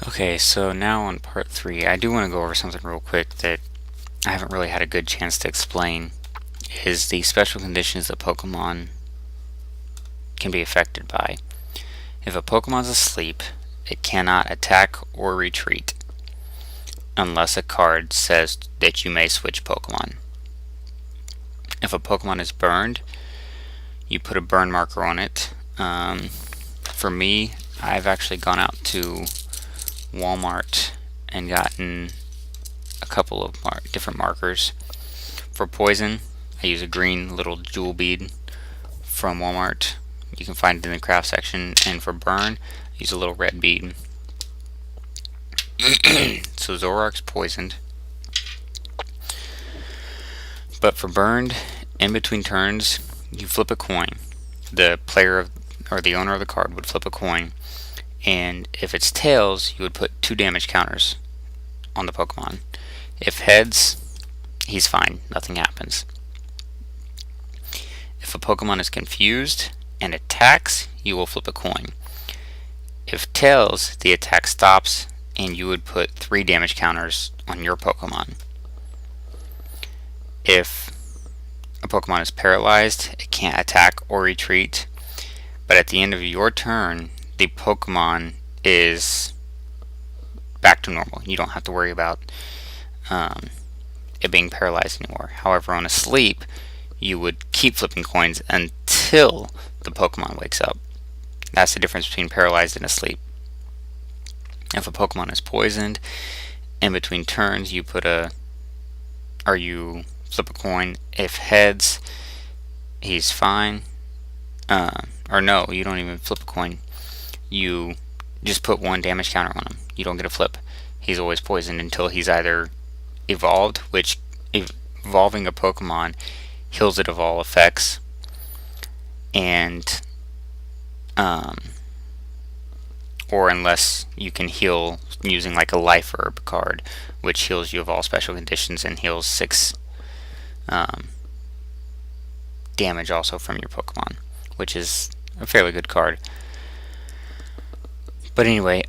Okay, so now on part 3, I do want to go over something real quick that I haven't really had a good chance to explain, is the special conditions that Pokemon can be affected by. If a Pokemon's asleep, it cannot attack or retreat unless a card says that you may switch Pokemon. If a Pokemon is burned, you put a burn marker on it. For me, I've actually gone out to Walmart and gotten a couple of different markers. For poison, I use a green little jewel bead from Walmart. You can find it in the craft section. And for burn, I use a little red bead. So Zoroark's poisoned. But for burned, in between turns, you flip a coin. The player or the owner of the card would flip a coin, and if it's tails, you would put 2 damage counters on the Pokemon. If heads, he's fine, nothing happens. If a Pokemon is confused and attacks, you will flip a coin. If tails, the attack stops, and you would put 3 damage counters on your Pokemon. If a Pokemon is paralyzed, it can't attack or retreat, but at the end of your turn, the Pokemon is back to normal. You don't have to worry about it being paralyzed anymore. However, on a sleep, you would keep flipping coins until the Pokemon wakes up. That's the difference between paralyzed and asleep. If a Pokemon is poisoned, in between turns, you flip a coin. If heads, he's fine. Or no, you don't even flip a coin. You just put 1 damage counter on him. You don't get a flip. He's always poisoned until he's either evolved, which evolving a Pokemon heals it of all effects, and or unless you can heal using like a Life Herb card, which heals you of all special conditions and heals 6 damage also from your Pokemon, which is a fairly good card. But anyway,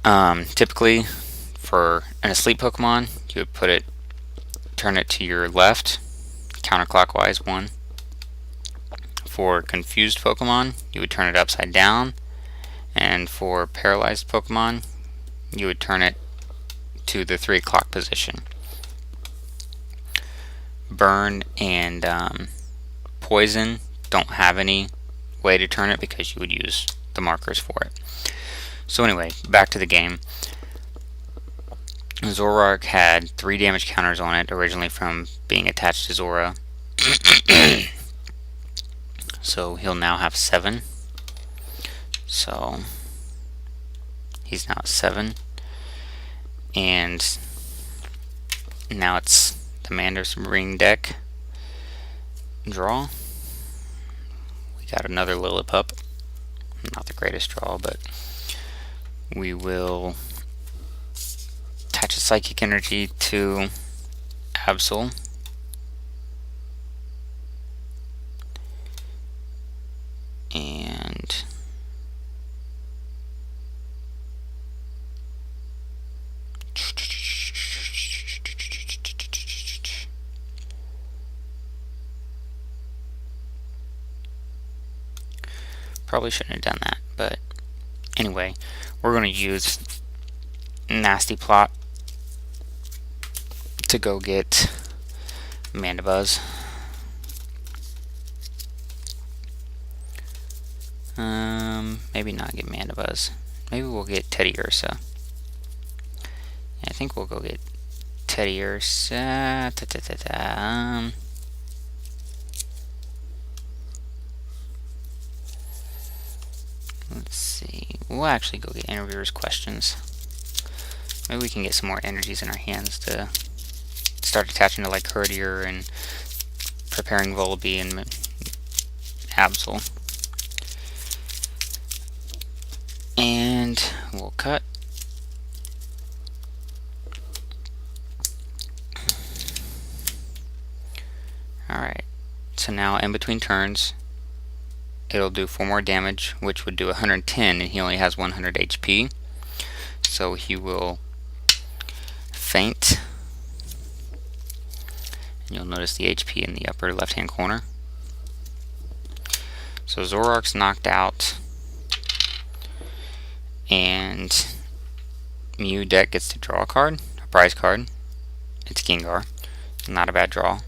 typically for an asleep Pokemon, you would turn it to your left, counterclockwise 1. For confused Pokemon, you would turn it upside down, and for paralyzed Pokemon, you would turn it to the 3 o'clock position. Burn and poison don't have any way to turn it because you would use the markers for it. So anyway, back to the game. Zoroark had 3 damage counters on it originally from being attached to Zora. So he'll now have 7. So he's now at 7. And now it's the Mander's Ring deck. Draw. We got another Lillipup. Not the greatest draw, but we will attach a Psychic Energy to Absol. And probably shouldn't have done that, but anyway, we're going to use Nasty Plot to go get Mandibuzz. Maybe not get Mandibuzz. Maybe we'll get Teddiursa. I think we'll go get Teddiursa. Let's see. We'll actually go get Interviewer's Questions. Maybe we can get some more energies in our hands to start attaching to like Herdier and preparing Volibee and Absol. And we'll cut. Alright, so now in between turns, it'll do 4 more damage, which would do 110, and he only has 100 HP. So he will Faint. And you'll notice the HP in the upper left hand corner. So Zoroark's knocked out, and Mew deck gets to draw a card, a prize card. It's Gengar. Not a bad draw.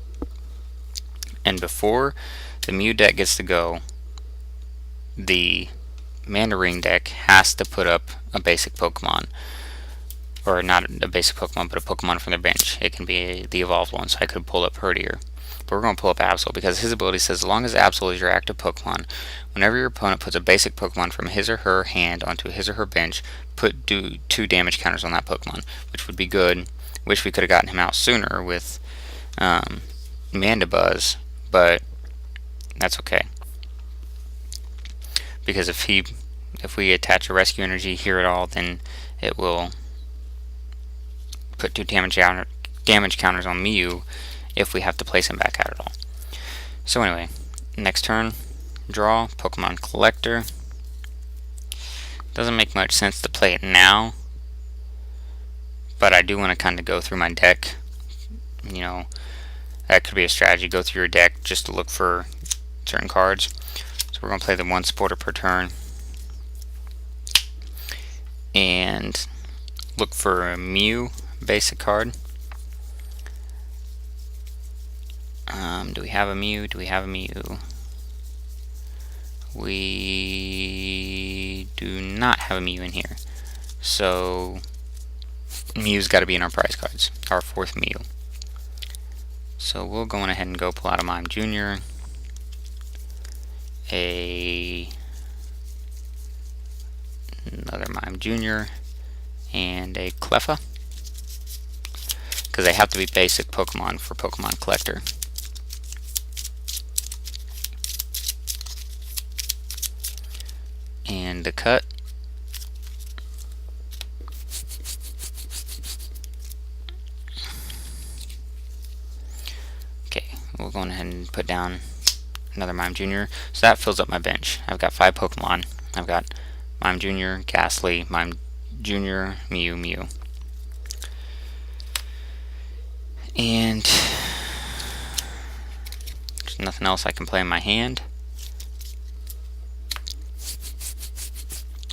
And before the Mew deck gets to go, the Mandarin deck has to put up a basic Pokemon. Or not a basic Pokemon, but a Pokemon from their bench. It can be the evolved one, so I could pull up Herdier. But we're going to pull up Absol because his ability says as long as Absol is your active Pokemon, whenever your opponent puts a basic Pokemon from his or her hand onto his or her bench, do 2 damage counters on that Pokemon, which would be good. Wish we could have gotten him out sooner with Mandibuzz, but that's okay. Because if we attach a rescue energy here at all, then it will put 2 damage counters on Mew if we have to place him back out at all. So anyway, next turn, draw, Pokemon Collector. Doesn't make much sense to play it now, but I do want to kind of go through my deck. You know, that could be a strategy, go through your deck just to look for certain cards. So we're going to play the 1 supporter per turn and look for a Mew basic card. Do we have a Mew? Do we have a Mew? We do not have a Mew in here. So Mew's got to be in our prize cards, our 4th Mew. So we'll go on ahead and go pull out a Mime Jr., another Mime Jr., and a Cleffa, because they have to be basic Pokemon for Pokemon Collector. And the cut. Okay, we'll go ahead and put down another Mime Jr. So that fills up my bench. I've got 5 Pokemon. I've got Mime Jr., Ghastly, Mime Jr., Mew, Mew. And there's nothing else I can play in my hand.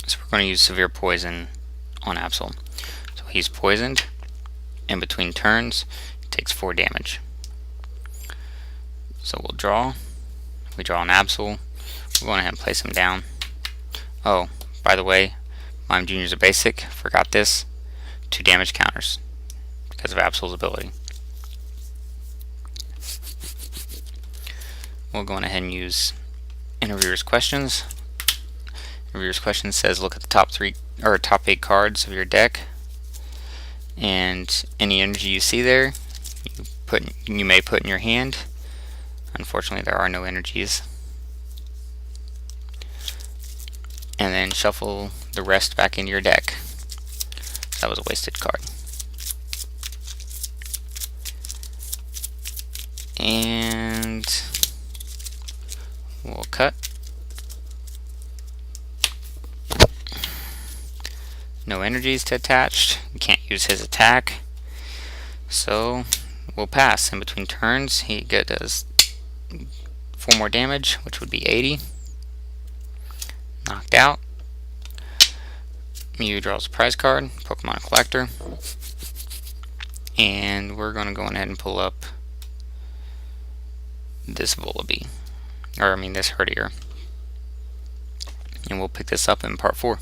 So we're going to use Severe Poison on Absol. So he's poisoned. In between turns, he takes 4 damage. So we'll draw. We draw an Absol. We'll go ahead and place him down. Oh, by the way, Mime Jr. is a basic. Forgot this. 2 damage counters because of Absol's ability. We'll go on ahead and use Interviewer's Questions. Interviewer's Questions says look at the top 8 cards of your deck, and any energy you see there, you may put in your hand. Unfortunately, there are no energies. And then shuffle the rest back into your deck. That was a wasted card. And we'll cut. No energies to attach. We can't use his attack. So we'll pass. In between turns, he does 4 more damage, which would be 80. Knocked out. Mew draws a prize card, Pokemon Collector. And we're going to go ahead and pull up this Vullaby. Or, I mean, this Herdier. And we'll pick this up in part 4.